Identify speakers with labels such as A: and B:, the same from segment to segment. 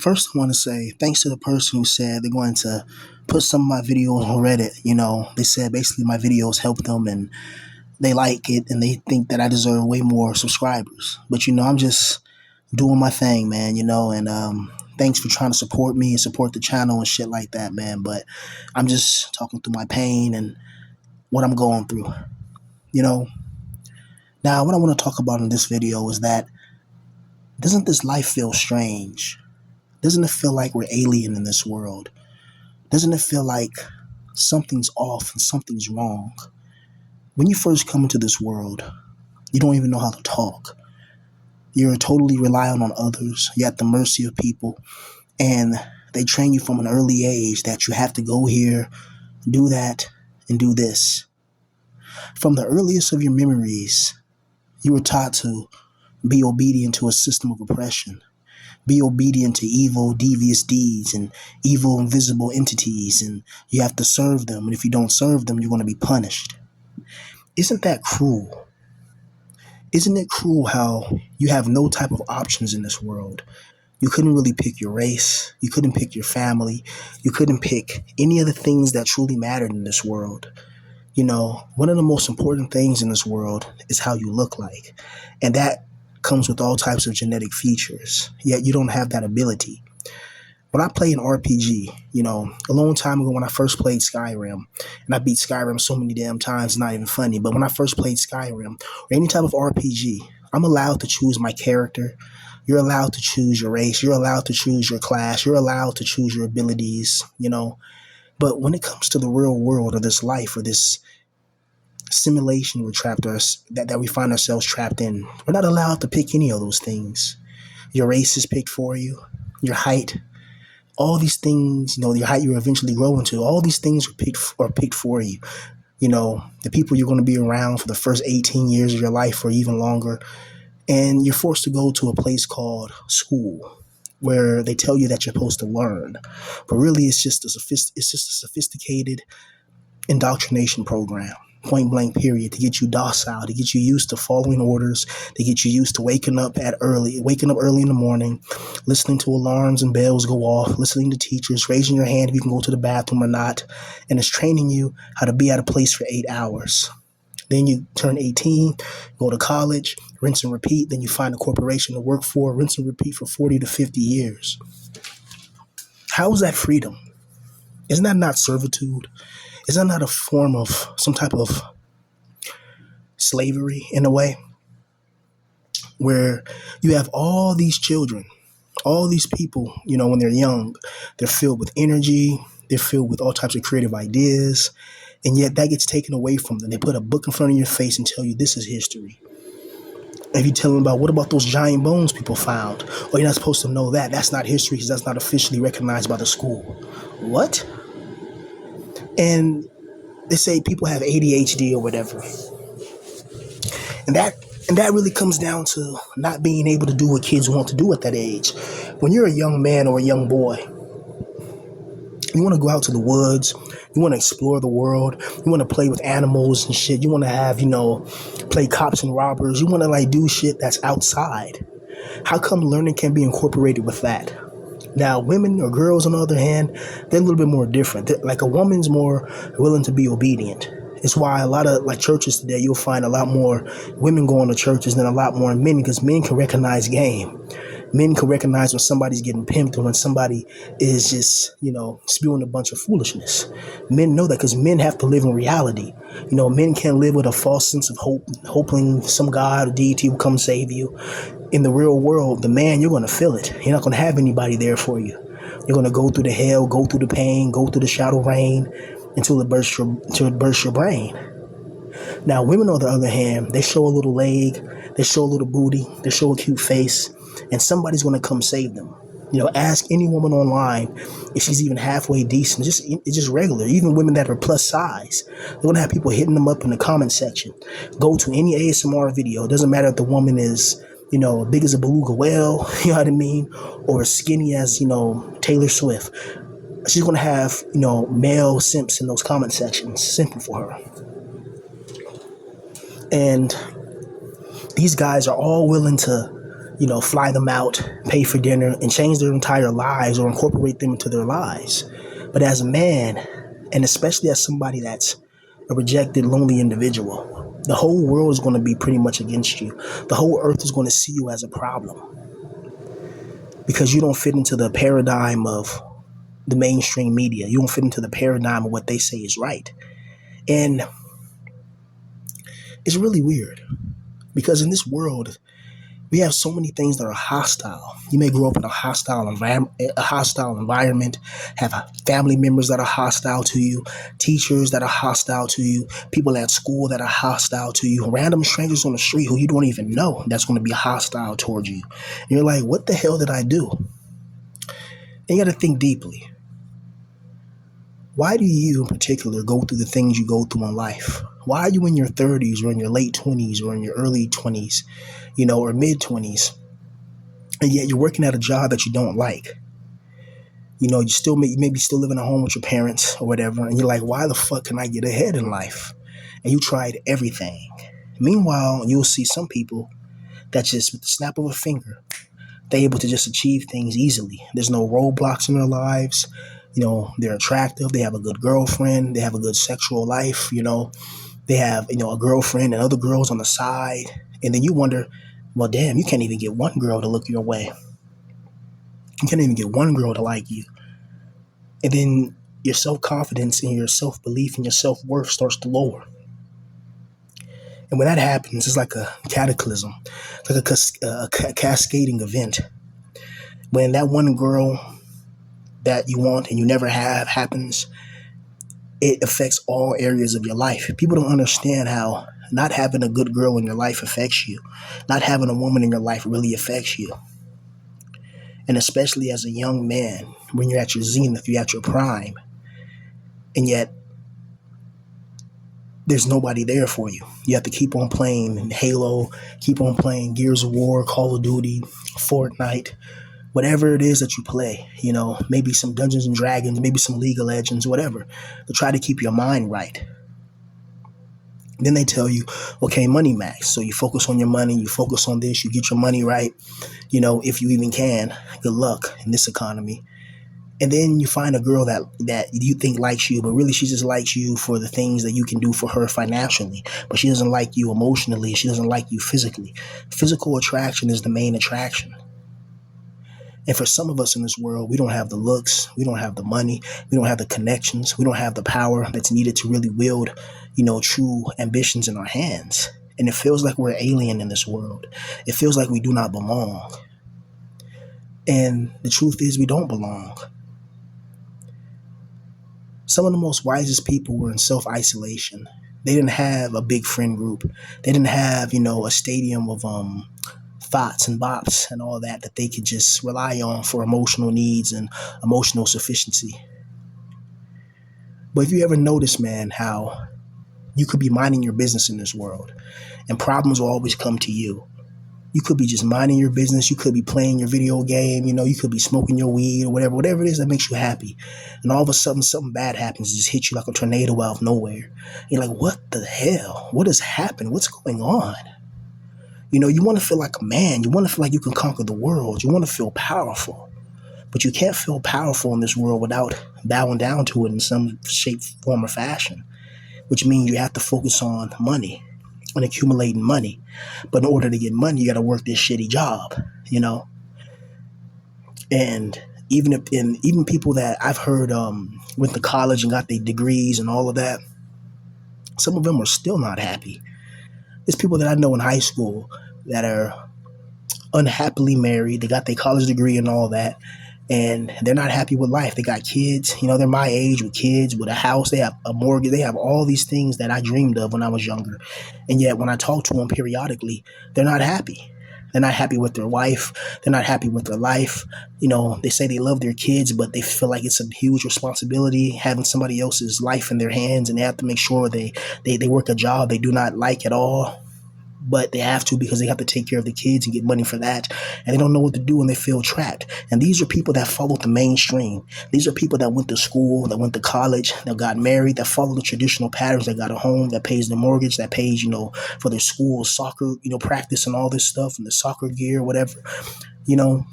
A: First, I want to say thanks to the person who said they're going to put some of my videos on Reddit. They said basically my videos help them and they like it and they think that I deserve way more subscribers. But, I'm just doing my thing, man, and thanks for trying to support me and support the channel and shit like that, man. But I'm just talking through my pain and what I'm going through, you know. Now, what I want to talk about in this video is that doesn't this life feel strange? Doesn't it feel like we're alien in this world? Doesn't it feel like something's off and something's wrong? When you first come into this world, you don't even know how to talk. You're totally reliant on others. You're at the mercy of people. And they train you from an early age that you have to go here, do that, and do this. From the earliest of your memories, you were taught to be obedient to a system of oppression. Be obedient to evil, devious deeds and evil, invisible entities, and you have to serve them. And if you don't serve them, you're going to be punished. Isn't that cruel? Isn't it cruel how you have no type of options in this world? You couldn't really pick your race. You couldn't pick your family. You couldn't pick any of the things that truly mattered in this world. One of the most important things in this world is how you look like. And that comes with all types of genetic features. Yet you don't have that ability. When I play an RPG, a long time ago when I first played Skyrim, and I beat Skyrim so many damn times, it's not even funny, but when I first played Skyrim, or any type of RPG, I'm allowed to choose my character. You're allowed to choose your race. You're allowed to choose your class. You're allowed to choose your abilities, But when it comes to the real world or this life or this simulation that we find ourselves trapped in, we're not allowed to pick any of those things. Your race is picked for you, your height, all these things, your height you eventually grow into, all these things are picked for you. The people you're going to be around for the first 18 years of your life or even longer. And you're forced to go to a place called school where they tell you that you're supposed to learn. But really, it's just a sophisticated indoctrination program. Point blank period, to get you docile, to get you used to following orders, to get you used to waking up early in the morning, listening to alarms and bells go off, listening to teachers, raising your hand if you can go to the bathroom or not. And it's training you how to be at a place for 8 hours. Then you turn 18, go to college, rinse and repeat. Then you find a corporation to work for, rinse and repeat for 40 to 50 years. How is that freedom? Isn't that not servitude? Is that not a form of some type of slavery in a way? Where you have all these children, all these people, when they're young, they're filled with energy, they're filled with all types of creative ideas, and yet that gets taken away from them. They put a book in front of your face and tell you this is history. If you tell them what about those giant bones people found? Oh, you're not supposed to know that. That's not history because that's not officially recognized by the school. What? And they say people have ADHD or whatever. And that really comes down to not being able to do what kids want to do at that age. When you're a young man or a young boy, you want to go out to the woods. You want to explore the world. You want to play with animals and shit. You want to have, play cops and robbers. You want to do shit that's outside. How come learning can be incorporated with that? Now, women or girls, on the other hand, they're a little bit more different. A woman's more willing to be obedient. It's why a lot of churches today, you'll find a lot more women going to churches than a lot more men, because men can recognize game. Men can recognize when somebody's getting pimped or when somebody is just, spewing a bunch of foolishness. Men know that because men have to live in reality. Men can't live with a false sense of hope, hoping some God or deity will come save you. In the real world, the man, you're going to feel it. You're not going to have anybody there for you. You're going to go through the hell, go through the pain, go through the shadow rain until it bursts your brain. Now, women, on the other hand, they show a little leg, they show a little booty, they show a cute face, and somebody's going to come save them. Ask any woman online if she's even halfway decent. It's just regular. Even women that are plus size, they're going to have people hitting them up in the comment section. Go to any ASMR video. It doesn't matter if the woman is, big as a beluga whale, you know what I mean, or as skinny as, Taylor Swift. She's going to have, male simps in those comment sections simping for her. And these guys are all willing to, fly them out, pay for dinner, and change their entire lives or incorporate them into their lives. But as a man, and especially as somebody that's a rejected, lonely individual, the whole world is going to be pretty much against you. The whole earth is going to see you as a problem because you don't fit into the paradigm of the mainstream media. You don't fit into the paradigm of what they say is right. And it's really weird because in this world, we have so many things that are hostile. You may grow up in a hostile environment, have family members that are hostile to you, teachers that are hostile to you, people at school that are hostile to you, random strangers on the street who you don't even know that's going to be hostile towards you. And you're like, what the hell did I do? And you got to think deeply. Why do you in particular go through the things you go through in life? Why are you in your 30s or in your late 20s or in your early 20s, or mid 20s? And yet you're working at a job that you don't like. You still maybe still living at home with your parents or whatever, and you're like, why the fuck can I get ahead in life? And you tried everything. Meanwhile, you'll see some people that just with the snap of a finger, they're able to just achieve things easily. There's no roadblocks in their lives. They're attractive. They have a good girlfriend. They have a good sexual life. They have, a girlfriend and other girls on the side. And then you wonder, well, damn, you can't even get one girl to look your way. You can't even get one girl to like you. And then your self-confidence and your self-belief and your self-worth starts to lower. And when that happens, it's like a cataclysm. It's like a cascading event. When that one girl that you want and you never have happens, it affects all areas of your life. People don't understand how not having a good girl in your life affects you. Not having a woman in your life really affects you. And especially as a young man, when you're at your zenith, you're at your prime, and yet there's nobody there for you. You have to keep on playing Halo, keep on playing Gears of War, Call of Duty, Fortnite, whatever it is that you play, maybe some Dungeons and Dragons, maybe some League of Legends, whatever, to try to keep your mind right. Then they tell you, okay, money max. So you focus on your money, you focus on this, you get your money right, if you even can. Good luck in this economy. And then you find a girl that you think likes you, but really she just likes you for the things that you can do for her financially. But she doesn't like you emotionally. She doesn't like you physically. Physical attraction is the main attraction. And for some of us in this world, we don't have the looks, we don't have the money, we don't have the connections, we don't have the power that's needed to really wield, true ambitions in our hands. And it feels like we're alien in this world. It feels like we do not belong. And the truth is we don't belong. Some of the most wisest people were in self-isolation. They didn't have a big friend group. They didn't have, a stadium of thoughts and bops and all that they could just rely on for emotional needs and emotional sufficiency. But if you ever notice, man, how you could be minding your business in this world and problems will always come to you. You could be just minding your business. You could be playing your video game. You could be smoking your weed or whatever it is that makes you happy. And all of a sudden, something bad happens. It just hits you like a tornado out of nowhere. You're like, what the hell? What has happened? What's going on? You want to feel like a man. You want to feel like you can conquer the world. You want to feel powerful. But you can't feel powerful in this world without bowing down to it in some shape, form, or fashion. Which means you have to focus on money and accumulating money. But in order to get money, you got to work this shitty job, And even people that I've heard went to college and got their degrees and all of that, some of them are still not happy. There's people that I know in high school that are unhappily married. They got their college degree and all that, and they're not happy with life. They got kids, they're my age with kids, with a house, they have a mortgage, they have all these things that I dreamed of when I was younger. And yet when I talk to them periodically, they're not happy. They're not happy with their wife. They're not happy with their life. They say they love their kids, but they feel like it's a huge responsibility having somebody else's life in their hands, and they have to make sure they work a job they do not like at all. but they have to because they have to take care of the kids and get money for that. And they don't know what to do when they feel trapped. And these are people that followed the mainstream. These are people that went to school, that went to college, that got married, that follow the traditional patterns, that got a home, that pays their mortgage, that pays, for their school, soccer, practice and all this stuff and the soccer gear, whatever. You know,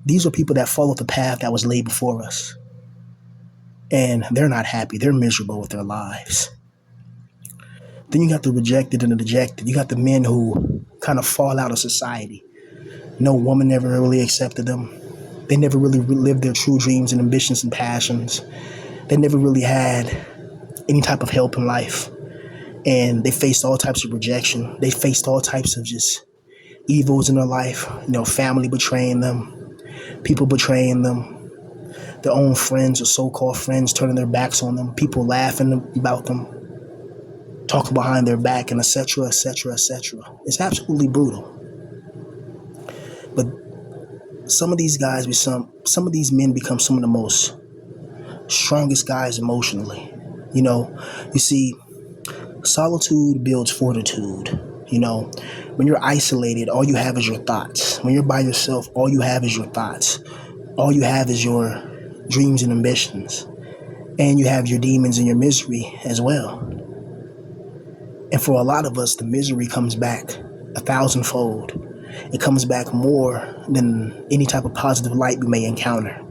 A: these are people that followed the path that was laid before us. And they're not happy. They're miserable with their lives. Then you got the rejected and the dejected. You got the men who kind of fall out of society. No woman ever really accepted them. They never really lived their true dreams and ambitions and passions. They never really had any type of help in life. And they faced all types of rejection. They faced all types of just evils in their life. Family betraying them, people betraying them, their own friends or so-called friends turning their backs on them, people laughing about them, talking behind their back, and etc., etc., etc. It's absolutely brutal. But some of these guys, some of these men become some of the most strongest guys emotionally. You see, solitude builds fortitude. When you're isolated, all you have is your thoughts. When you're by yourself, all you have is your thoughts. All you have is your dreams and ambitions. And you have your demons and your misery as well. And for a lot of us, the misery comes back 1,000-fold. It comes back more than any type of positive light we may encounter.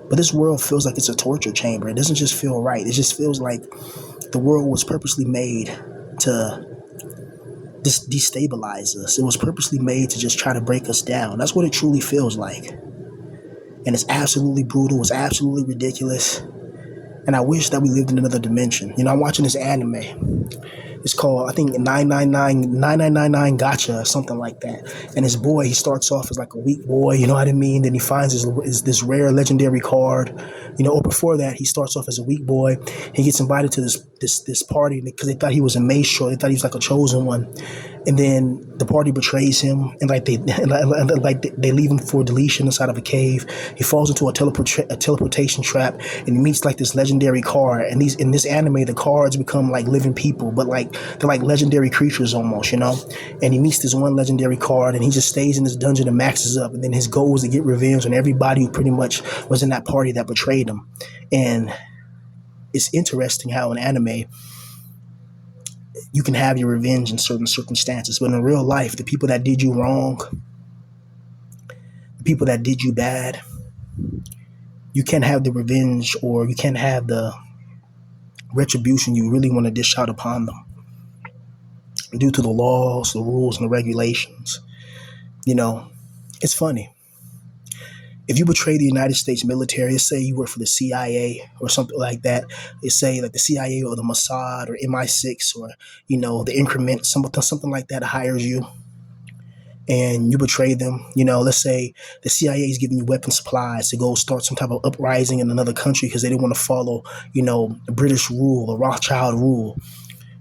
A: But this world feels like it's a torture chamber. It doesn't just feel right. It just feels like the world was purposely made to destabilize us. It was purposely made to just try to break us down. That's what it truly feels like. And it's absolutely brutal. It's absolutely ridiculous. And I wish that we lived in another dimension. I'm watching this anime. It's called, I think, 9999 Gotcha or something like that. And his boy, he starts off as like a weak boy, you know what I mean? Then he finds this rare legendary card, or before that, he starts off as a weak boy. He gets invited to this party because they thought he was a maestro. They thought he was like a chosen one. And then the party betrays him, and they leave him for deletion inside of a cave. He falls into a teleportation trap, and he meets like this legendary card. And in this anime, the cards become like living people, but like they're like legendary creatures almost, And he meets this one legendary card, and he just stays in this dungeon and maxes up. And then his goal is to get revenge on everybody who pretty much was in that party that betrayed him. And it's interesting how in anime you can have your revenge in certain circumstances, but in real life, the people that did you wrong, the people that did you bad, you can't have the revenge or you can't have the retribution you really want to dish out upon them due to the laws, the rules, and the regulations. It's funny. If you betray the United States military, let's say you work for the CIA or something like that, they say like the CIA or the Mossad or MI6 or, the increment, something like that hires you and you betray them. Let's say the CIA is giving you weapon supplies to go start some type of uprising in another country because they didn't want to follow, British rule or Rothschild rule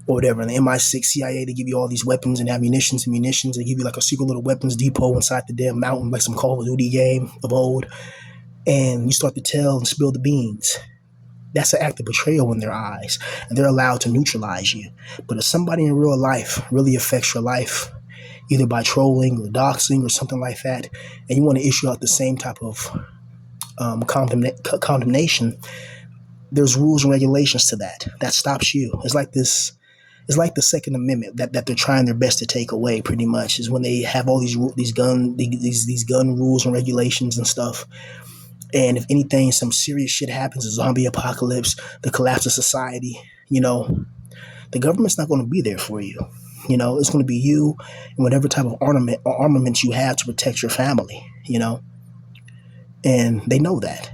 A: or whatever. And the MI6, CIA, they give you all these weapons and munitions. They give you like a secret little weapons depot inside the damn mountain, like some Call of Duty game of old. And you start to tell and spill the beans. That's an act of betrayal in their eyes. And they're allowed to neutralize you. But if somebody in real life really affects your life, either by trolling or doxing or something like that, and you want to issue out the same type of condemnation, there's rules and regulations to that. That stops you. It's like the Second Amendment that they're trying their best to take away. Pretty much is when they have all these gun rules and regulations and stuff. And if anything, some serious shit happens, a zombie apocalypse, the collapse of society, the government's not going to be there for you. It's going to be you and whatever type of armaments you have to protect your family. And they know that.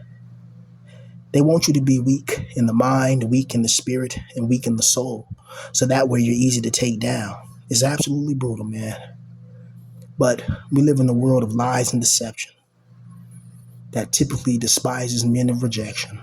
A: They want you to be weak in the mind, weak in the spirit, and weak in the soul. So that way you're easy to take down. It's absolutely brutal, man. But we live in a world of lies and deception that typically despises men of rejection.